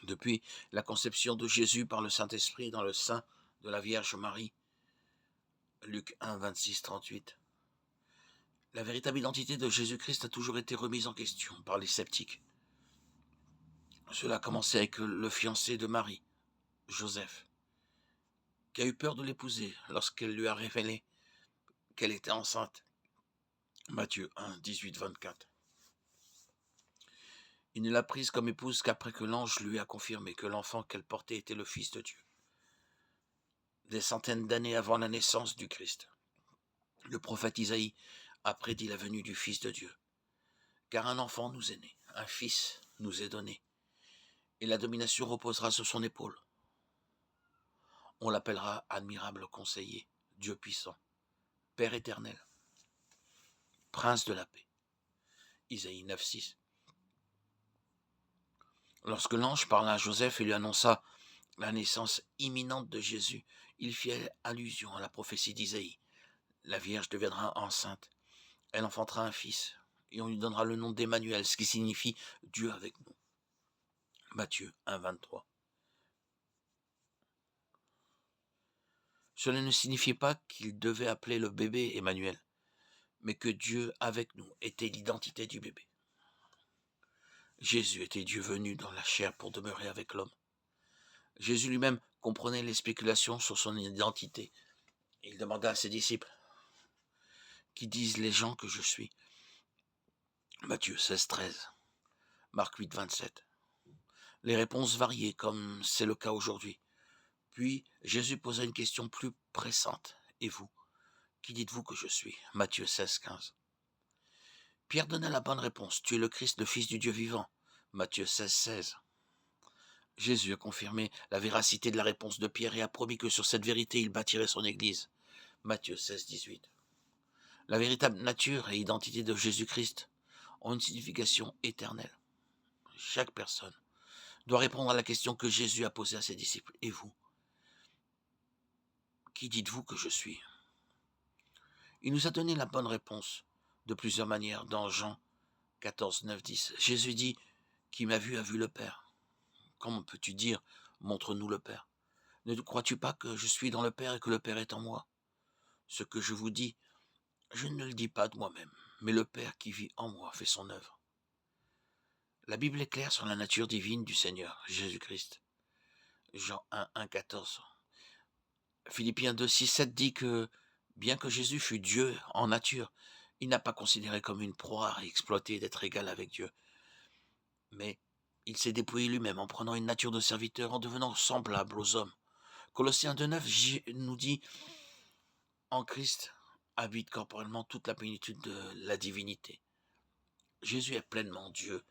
Depuis la conception de Jésus par le Saint-Esprit dans le sein de la Vierge Marie, Luc 1, 26, 38. La véritable identité de Jésus-Christ a toujours été remise en question par les sceptiques. Cela a commencé avec le fiancé de Marie, Joseph, qui a eu peur de l'épouser lorsqu'elle lui a révélé qu'elle était enceinte. Matthieu 1, 18, 24. Il ne l'a prise comme épouse qu'après que l'ange lui a confirmé que l'enfant qu'elle portait était le Fils de Dieu. Des centaines d'années avant la naissance du Christ, le prophète Isaïe a prédit la venue du Fils de Dieu. Car un enfant nous est né, un fils nous est donné, et la domination reposera sur son épaule. On l'appellera admirable conseiller, Dieu puissant, Père éternel, Prince de la paix. Isaïe 9, 6. Lorsque l'ange parla à Joseph et lui annonça la naissance imminente de Jésus, il fit allusion à la prophétie d'Isaïe. La Vierge deviendra enceinte, elle enfantera un fils, et on lui donnera le nom d'Emmanuel, ce qui signifie Dieu avec nous. Matthieu 1, 23. Cela ne signifiait pas qu'il devait appeler le bébé Emmanuel, mais que Dieu avec nous était l'identité du bébé. Jésus était Dieu venu dans la chair pour demeurer avec l'homme. Jésus lui-même comprenait les spéculations sur son identité. Il demanda à ses disciples, « Qui disent les gens que je suis ?» Matthieu 16, 13, Marc 8, 27. Les réponses variaient, comme c'est le cas aujourd'hui. Puis Jésus posa une question plus pressante. « Et vous, qui dites-vous que je suis ?» Matthieu 16, 15. Pierre donna la bonne réponse. « Tu es le Christ, le Fils du Dieu vivant. » Matthieu 16, 16. Jésus a confirmé la véracité de la réponse de Pierre et a promis que sur cette vérité, il bâtirait son Église. Matthieu 16, 18. La véritable nature et identité de Jésus-Christ ont une signification éternelle. Chaque personne doit répondre à la question que Jésus a posée à ses disciples. « Et vous, qui dites-vous que je suis ?» Il nous a donné la bonne réponse de plusieurs manières dans Jean 14, 9, 10. Jésus dit « Qui m'a vu a vu le Père ». Comment peux-tu dire « Montre-nous le Père » ? Ne crois-tu pas que je suis dans le Père et que le Père est en moi ? Ce que je vous dis, je ne le dis pas de moi-même, mais le Père qui vit en moi fait son œuvre. La Bible est claire sur la nature divine du Seigneur, Jésus-Christ. Jean 1, 1, 14. Philippiens 2, 6, 7 dit que, bien que Jésus fût Dieu en nature, il n'a pas considéré comme une proie à exploiter d'être égal avec Dieu. Mais il s'est dépouillé lui-même en prenant une nature de serviteur, en devenant semblable aux hommes. Colossiens 2,9 nous dit « En Christ habite corporellement toute la plénitude de la divinité ». Jésus est pleinement Dieu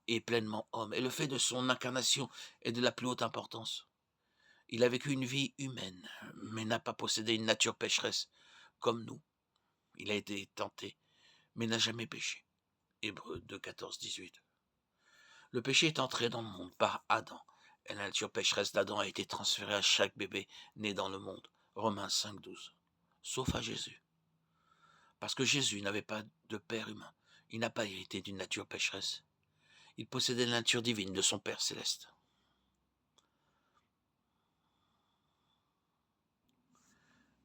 et pleinement homme, et le fait de son incarnation est de la plus haute importance. Il a vécu une vie humaine, mais n'a pas possédé une nature pécheresse, comme nous. Il a été tenté, mais n'a jamais péché. Hébreux 2, 14, 18. Le péché est entré dans le monde par Adam, et la nature pécheresse d'Adam a été transférée à chaque bébé né dans le monde. Romains 5, 12. Sauf à Jésus. Parce que Jésus n'avait pas de père humain. Il n'a pas hérité d'une nature pécheresse. Il possédait la nature divine de son Père céleste.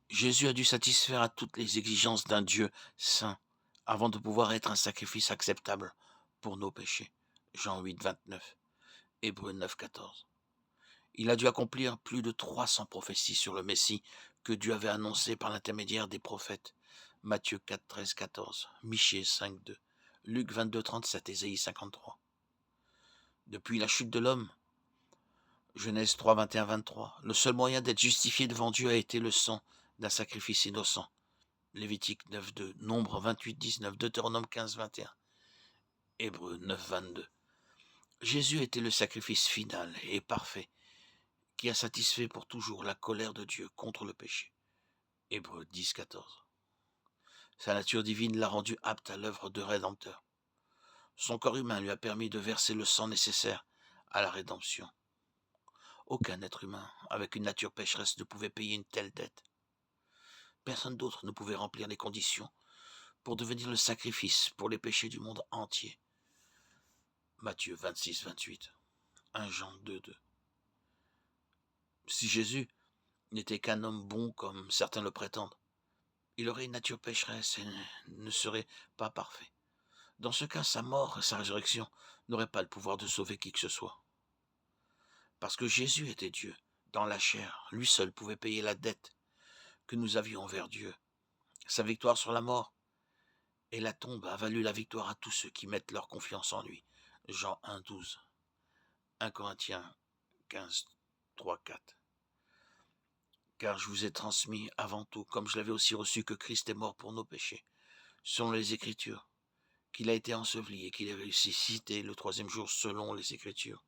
Jésus a dû satisfaire à toutes les exigences d'un Dieu saint avant de pouvoir être un sacrifice acceptable pour nos péchés. Jean 8, 29. Hébreux 9, 14. Il a dû accomplir plus de 300 prophéties sur le Messie que Dieu avait annoncées par l'intermédiaire des prophètes. Matthieu 4, 13, 14, Michée 5, 2, Luc 22, 37, Ésaïe 53. Depuis la chute de l'homme, Genèse 3, 21, 23, le seul moyen d'être justifié devant Dieu a été le sang d'un sacrifice innocent. Lévitique 9, 2, Nombre 28, 19, Deutéronome 15, 21, Hébreux 9, 22. Jésus était le sacrifice final et parfait qui a satisfait pour toujours la colère de Dieu contre le péché. Hébreux 10, 14. Sa nature divine l'a rendu apte à l'œuvre de Rédempteur. Son corps humain lui a permis de verser le sang nécessaire à la rédemption. Aucun être humain avec une nature pécheresse ne pouvait payer une telle dette. Personne d'autre ne pouvait remplir les conditions pour devenir le sacrifice pour les péchés du monde entier. Matthieu 26, 28. 1 Jean 2,2. Si Jésus n'était qu'un homme bon comme certains le prétendent, il aurait une nature pécheresse et ne serait pas parfait. Dans ce cas, sa mort et sa résurrection n'auraient pas le pouvoir de sauver qui que ce soit. Parce que Jésus était Dieu, dans la chair, lui seul pouvait payer la dette que nous avions envers Dieu. Sa victoire sur la mort et la tombe a valu la victoire à tous ceux qui mettent leur confiance en lui. Jean 1,12. 1 Corinthiens 15, 3, 4. Car je vous ai transmis avant tout, comme je l'avais aussi reçu, que Christ est mort pour nos péchés, selon les Écritures, qu'il a été enseveli et qu'il est ressuscité le 3e jour selon les Écritures,